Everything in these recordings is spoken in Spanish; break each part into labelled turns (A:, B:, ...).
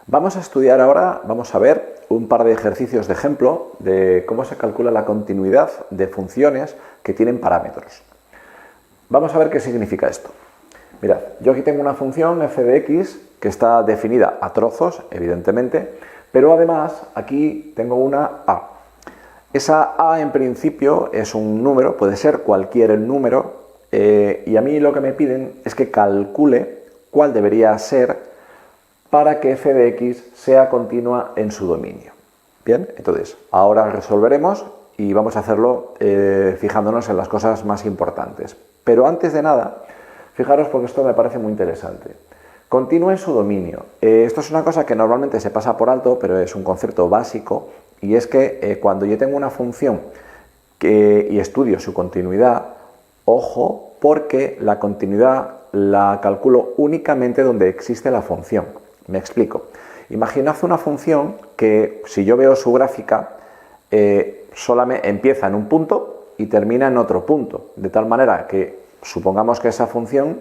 A: Vamos a estudiar ahora, vamos a ver un par de ejercicios de ejemplo de cómo se calcula la continuidad de funciones que tienen parámetros. Vamos a ver qué significa esto. Mirad, yo aquí tengo una función f de x que está definida a trozos, evidentemente, pero además aquí tengo una a. Esa a en principio es un número, puede ser cualquier número, y a mí lo que me piden es que calcule cuál debería ser para que f de x sea continua en su dominio. Bien, entonces ahora resolveremos y vamos a hacerlo fijándonos en las cosas más importantes. Pero antes de nada, fijaros porque esto me parece muy interesante. Continua en su dominio. Esto es una cosa que normalmente se pasa por alto, pero es un concepto básico, y es que cuando yo tengo una función y estudio su continuidad, ojo, porque la continuidad la calculo únicamente donde existe la función. Me explico. Imaginad una función que, si yo veo su gráfica, solamente empieza en un punto y termina en otro punto, de tal manera que supongamos que esa función,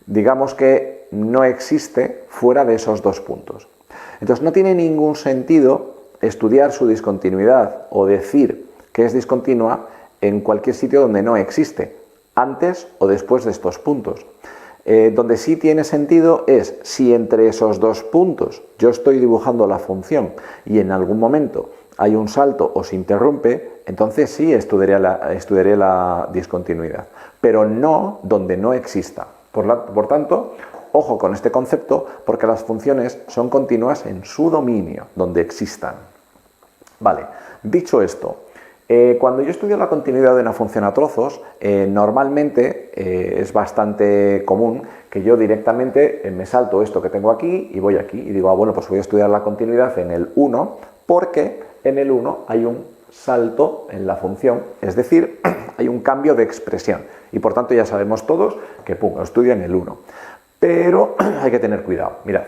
A: digamos que no existe fuera de esos dos puntos. Entonces no tiene ningún sentido estudiar su discontinuidad o decir que es discontinua en cualquier sitio donde no existe, antes o después de estos puntos. Donde sí tiene sentido es si entre esos dos puntos yo estoy dibujando la función y en algún momento hay un salto o se interrumpe, entonces sí estudiaré la discontinuidad, pero no donde no exista. Por tanto, ojo con este concepto, porque las funciones son continuas en su dominio, donde existan. Vale, dicho esto, cuando yo estudio la continuidad de una función a trozos, normalmente es bastante común que yo directamente me salto esto que tengo aquí y voy aquí y digo, bueno, pues voy a estudiar la continuidad en el 1 porque en el 1 hay un salto en la función, es decir, hay un cambio de expresión y por tanto ya sabemos todos que lo estudio en el 1. Pero hay que tener cuidado. Mirad,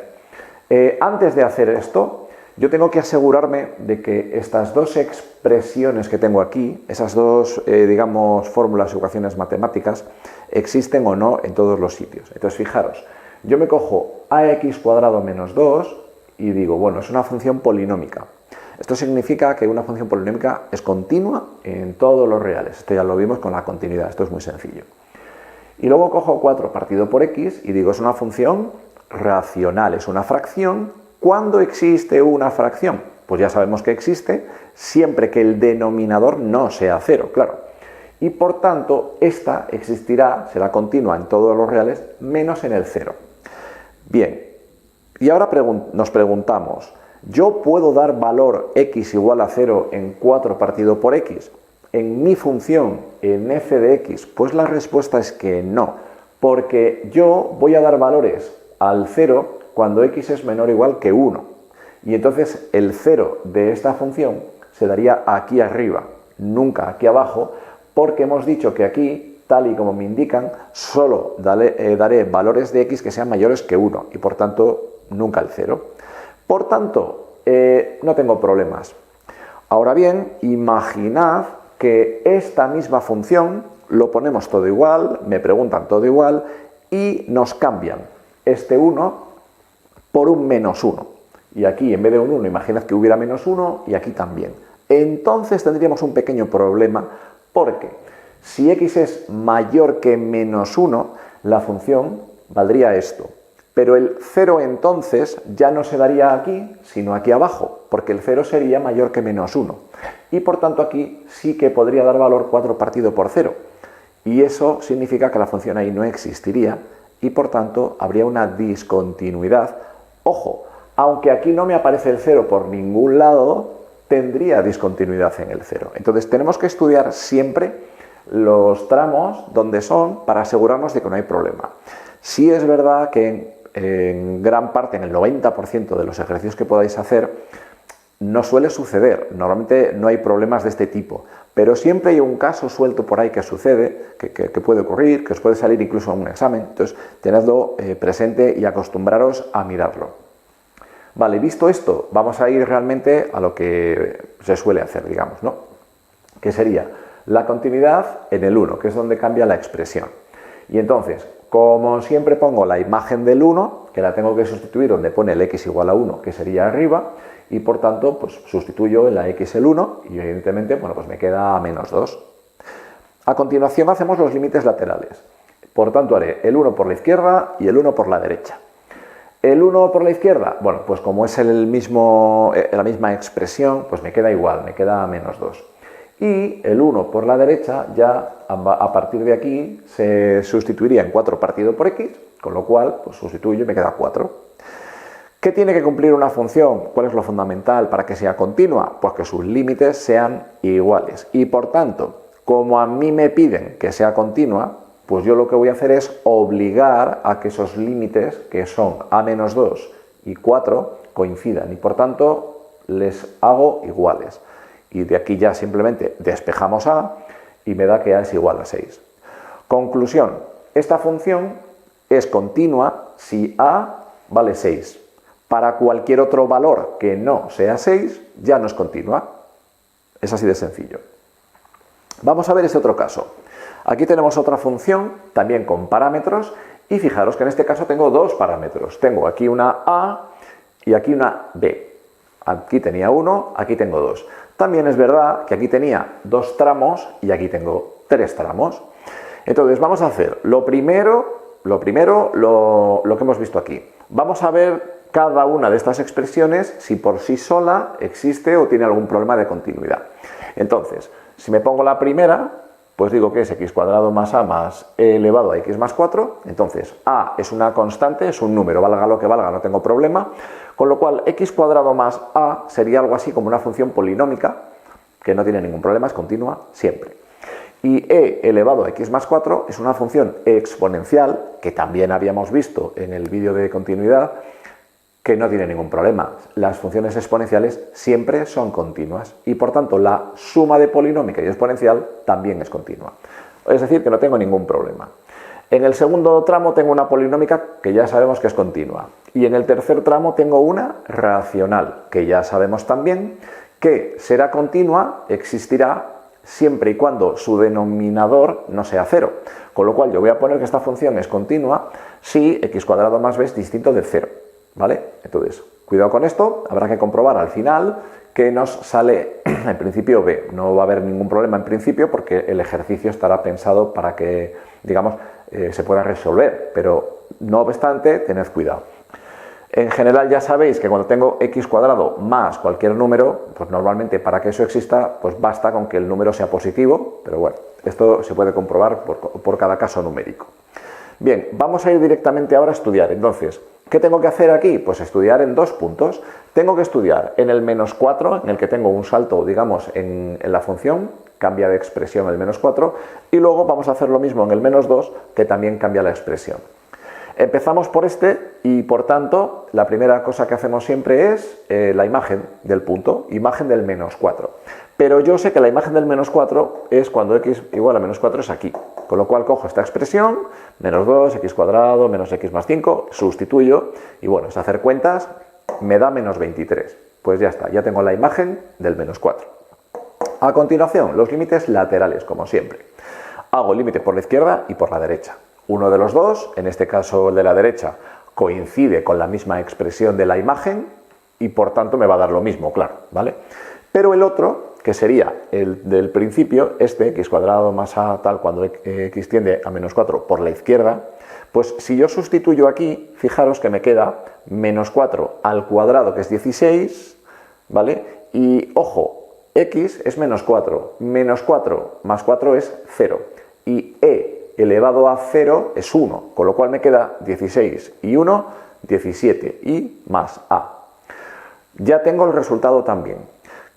A: antes de hacer esto, yo tengo que asegurarme de que estas dos expresiones que tengo aquí, esas dos, digamos, fórmulas o ecuaciones matemáticas, existen o no en todos los sitios. Entonces, fijaros, yo me cojo ax cuadrado menos 2 y digo, bueno, es una función polinómica. Esto significa que una función polinómica es continua en todos los reales. Esto ya lo vimos con la continuidad, esto es muy sencillo. Y luego cojo 4 partido por x y digo, es una función racional, es una fracción. ¿Cuándo existe una fracción? Pues ya sabemos que existe siempre que el denominador no sea 0, claro. Y por tanto, esta existirá, será continua en todos los reales, menos en el 0. Bien, y ahora nos preguntamos, ¿yo puedo dar valor x igual a 0 en 4 partido por x? En mi función, en f de x, pues la respuesta es que no, porque yo voy a dar valores al 0 cuando x es menor o igual que 1. Y entonces el 0 de esta función se daría aquí arriba, nunca aquí abajo, porque hemos dicho que aquí, tal y como me indican, solo daré valores de x que sean mayores que 1 y por tanto nunca el 0. Por tanto, no tengo problemas. Ahora bien, imaginad que esta misma función lo ponemos todo igual, me preguntan todo igual y nos cambian este 1 por un menos 1. Y aquí, en vez de un 1, imaginad que hubiera menos 1 y aquí también. Entonces tendríamos un pequeño problema porque si x es mayor que menos 1, la función valdría esto. Pero el 0 entonces ya no se daría aquí, sino aquí abajo, porque el 0 sería mayor que menos 1. Y por tanto aquí sí que podría dar valor 4 partido por 0. Y eso significa que la función ahí no existiría y por tanto habría una discontinuidad. Ojo, aunque aquí no me aparece el 0 por ningún lado, tendría discontinuidad en el 0. Entonces tenemos que estudiar siempre los tramos donde son para asegurarnos de que no hay problema. Sí es verdad que en gran parte, en el 90% de los ejercicios que podáis hacer, no suele suceder. Normalmente no hay problemas de este tipo. Pero siempre hay un caso suelto por ahí que sucede, que puede ocurrir, que os puede salir incluso en un examen. Entonces, tenedlo presente y acostumbraros a mirarlo. Vale, visto esto, vamos a ir realmente a lo que se suele hacer, digamos, ¿no? Que sería la continuidad en el 1, que es donde cambia la expresión. Y entonces, Como siempre pongo la imagen del 1, que la tengo que sustituir donde pone el x igual a 1, que sería arriba, y por tanto pues sustituyo en la x el 1 y evidentemente bueno, pues me queda menos 2. A continuación hacemos los límites laterales. Por tanto haré el 1 por la izquierda y el 1 por la derecha. El 1 por la izquierda, bueno, pues como es la misma expresión, pues me queda igual, me queda menos 2. Y el 1 por la derecha ya a partir de aquí se sustituiría en 4 partido por x, con lo cual pues sustituyo y me queda 4. ¿Qué tiene que cumplir una función? ¿Cuál es lo fundamental para que sea continua? Pues que sus límites sean iguales. Y por tanto, como a mí me piden que sea continua, pues yo lo que voy a hacer es obligar a que esos límites, que son a menos 2 y 4, coincidan. Y por tanto, les hago iguales. Y de aquí ya simplemente despejamos a y me da que a es igual a 6. Conclusión, esta función es continua si a vale 6. Para cualquier otro valor que no sea 6, ya no es continua. Es así de sencillo. Vamos a ver este otro caso. Aquí tenemos otra función, también con parámetros, y fijaros que en este caso tengo dos parámetros. Tengo aquí una a y aquí una b. Aquí tenía uno, aquí tengo dos. También es verdad que aquí tenía 2 tramos y aquí tengo 3 tramos. Entonces vamos a hacer lo primero lo que hemos visto aquí. Vamos a ver cada una de estas expresiones si por sí sola existe o tiene algún problema de continuidad. Entonces, si me pongo la primera, pues digo que es x cuadrado más a más e elevado a x más 4. Entonces, a es una constante, es un número, valga lo que valga, no tengo problema. Con lo cual, x cuadrado más a sería algo así como una función polinómica, que no tiene ningún problema, es continua siempre. Y e elevado a x más 4 es una función exponencial, que también habíamos visto en el vídeo de continuidad, que no tiene ningún problema. Las funciones exponenciales siempre son continuas y por tanto la suma de polinómica y exponencial también es continua. Es decir, que no tengo ningún problema. En el segundo tramo tengo una polinómica que ya sabemos que es continua y en el tercer tramo tengo una racional que ya sabemos también que será continua, existirá siempre y cuando su denominador no sea 0. Con lo cual yo voy a poner que esta función es continua si x cuadrado más b es distinto de 0. ¿Vale? Entonces, cuidado con esto, habrá que comprobar al final que nos sale en principio b. No va a haber ningún problema en principio porque el ejercicio estará pensado para que, digamos, se pueda resolver, pero no obstante, tened cuidado. En general ya sabéis que cuando tengo x cuadrado más cualquier número, pues normalmente para que eso exista, pues basta con que el número sea positivo, pero bueno, esto se puede comprobar por cada caso numérico. Bien, vamos a ir directamente ahora a estudiar. Entonces, ¿qué tengo que hacer aquí? Pues estudiar en 2 puntos. Tengo que estudiar en el menos 4, en el que tengo un salto, digamos, en la función, cambia de expresión el menos 4, y luego vamos a hacer lo mismo en el menos 2, que también cambia la expresión. Empezamos por este y, por tanto, la primera cosa que hacemos siempre es la imagen del punto, imagen del menos 4. Pero yo sé que la imagen del menos 4 es cuando x igual a menos 4 es aquí. Con lo cual cojo esta expresión, menos 2, x cuadrado, menos x más 5, sustituyo y bueno, es hacer cuentas, me da menos 23. Pues ya está, ya tengo la imagen del menos 4. A continuación, los límites laterales, como siempre. Hago límite por la izquierda y por la derecha. Uno de los dos, en este caso el de la derecha, coincide con la misma expresión de la imagen y por tanto me va a dar lo mismo, claro, ¿vale? Pero el otro, que sería el del principio, este, x cuadrado más a tal, cuando x tiende a menos 4 por la izquierda, pues si yo sustituyo aquí, fijaros que me queda menos 4 al cuadrado, que es 16, ¿vale? Y, ojo, x es menos 4 más 4 es 0, y e elevado a 0 es 1, con lo cual me queda 16 y 1, 17, y más a. Ya tengo el resultado también.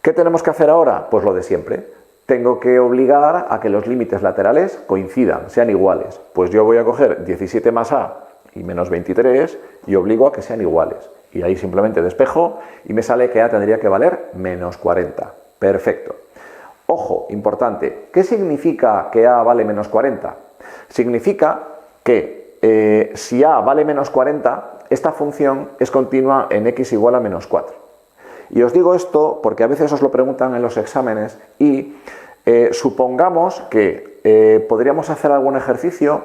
A: ¿Qué tenemos que hacer ahora? Pues lo de siempre. Tengo que obligar a que los límites laterales coincidan, sean iguales. Pues yo voy a coger 17 más a y menos 23 y obligo a que sean iguales. Y ahí simplemente despejo y me sale que a tendría que valer menos 40. Perfecto. Ojo, importante. ¿Qué significa que a vale menos 40? Significa que si a vale menos 40, esta función es continua en x igual a menos 4. Y os digo esto porque a veces os lo preguntan en los exámenes y supongamos que podríamos hacer algún ejercicio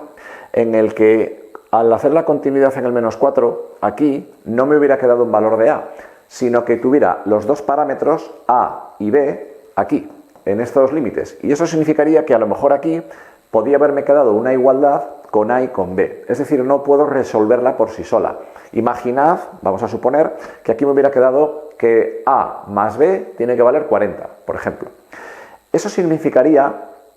A: en el que al hacer la continuidad en el menos 4, aquí no me hubiera quedado un valor de A, sino que tuviera los dos parámetros A y B aquí, en estos límites. Y eso significaría que a lo mejor aquí podía haberme quedado una igualdad con A y con B. Es decir, no puedo resolverla por sí sola. Imaginad, vamos a suponer, que aquí me hubiera quedado que A más B tiene que valer 40, por ejemplo. Eso significaría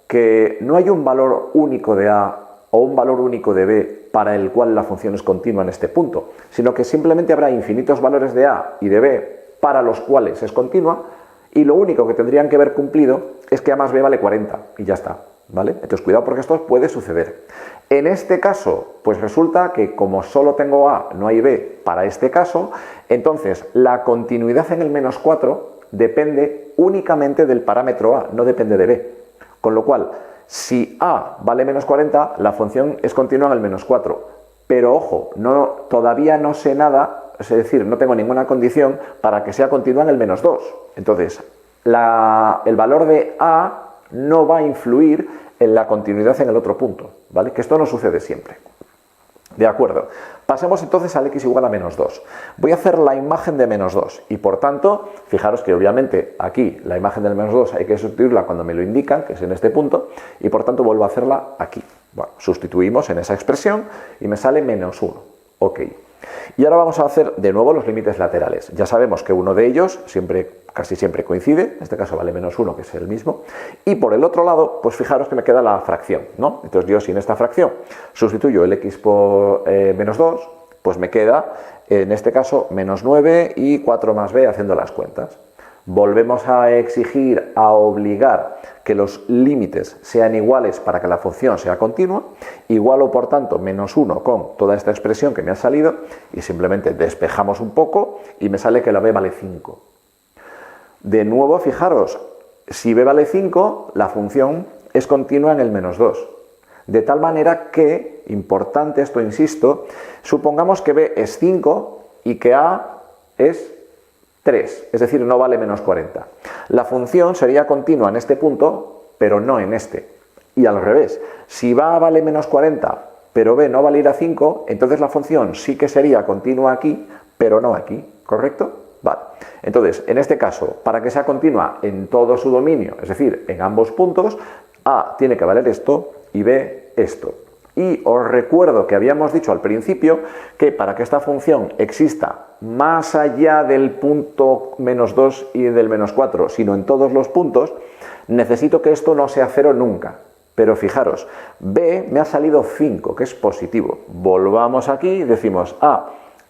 A: que no hay un valor único de A o un valor único de B para el cual la función es continua en este punto, sino que simplemente habrá infinitos valores de A y de B para los cuales es continua, y lo único que tendrían que haber cumplido es que A más B vale 40 y ya está, ¿vale? Entonces cuidado porque esto puede suceder. En este caso, pues resulta que como solo tengo A, no hay B para este caso, entonces la continuidad en el menos 4 depende únicamente del parámetro A, no depende de B. Con lo cual, si A vale menos 40, la función es continua en el menos 4. Pero ojo, todavía no sé nada, es decir, no tengo ninguna condición para que sea continua en el menos 2. Entonces, el valor de A no va a influir en la continuidad en el otro punto, ¿vale? Que esto no sucede siempre. De acuerdo. Pasemos entonces al x igual a menos 2. Voy a hacer la imagen de menos 2 y por tanto, fijaros que obviamente aquí la imagen del menos 2 hay que sustituirla cuando me lo indican, que es en este punto, y por tanto vuelvo a hacerla aquí. Bueno, sustituimos en esa expresión y me sale menos 1. Ok. Y ahora vamos a hacer de nuevo los límites laterales. Ya sabemos que uno de ellos casi siempre coincide, en este caso vale menos 1, que es el mismo, y por el otro lado, pues fijaros que me queda la fracción, ¿no? Entonces yo, si en esta fracción sustituyo el x por menos 2, pues me queda, en este caso, menos 9 y 4 más b haciendo las cuentas. Volvemos a exigir, a obligar que los límites sean iguales para que la función sea continua, igualo por tanto menos 1 con toda esta expresión que me ha salido y simplemente despejamos un poco y me sale que la b vale 5. De nuevo, fijaros, si b vale 5, la función es continua en el menos 2. De tal manera que, importante esto, insisto, supongamos que b es 5 y que a es 3, es decir, no vale menos 40. La función sería continua en este punto, pero no en este. Y al revés, si a vale menos 40, pero b no valiera 5, entonces la función sí que sería continua aquí, pero no aquí, ¿correcto? Vale. Entonces, en este caso, para que sea continua en todo su dominio, es decir, en ambos puntos, a tiene que valer esto y b esto. Y os recuerdo que habíamos dicho al principio que para que esta función exista más allá del punto menos 2 y del menos 4, sino en todos los puntos, necesito que esto no sea 0 nunca. Pero fijaros, b me ha salido 5, que es positivo. Volvamos aquí y decimos,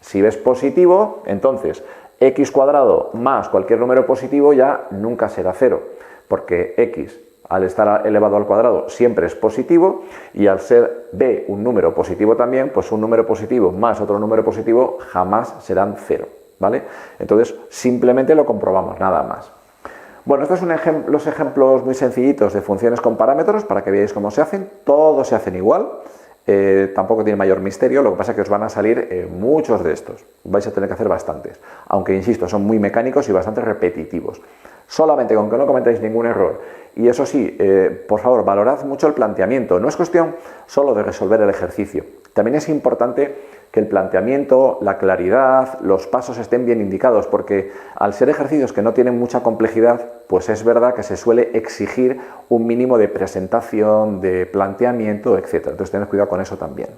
A: si b es positivo, entonces x cuadrado más cualquier número positivo ya nunca será 0, porque x al estar elevado al cuadrado siempre es positivo y al ser b un número positivo también, pues un número positivo más otro número positivo jamás serán 0, ¿vale? Entonces simplemente lo comprobamos, nada más. Bueno, estos son los ejemplos muy sencillitos de funciones con parámetros para que veáis cómo se hacen. Todos se hacen igual, tampoco tiene mayor misterio, lo que pasa es que os van a salir muchos de estos. Vais a tener que hacer bastantes, aunque insisto, son muy mecánicos y bastante repetitivos. Solamente con que no cometáis ningún error. Y eso sí, por favor, valorad mucho el planteamiento. No es cuestión solo de resolver el ejercicio. También es importante que el planteamiento, la claridad, los pasos estén bien indicados, porque al ser ejercicios que no tienen mucha complejidad, pues es verdad que se suele exigir un mínimo de presentación, de planteamiento, etc. Entonces tened cuidado con eso también.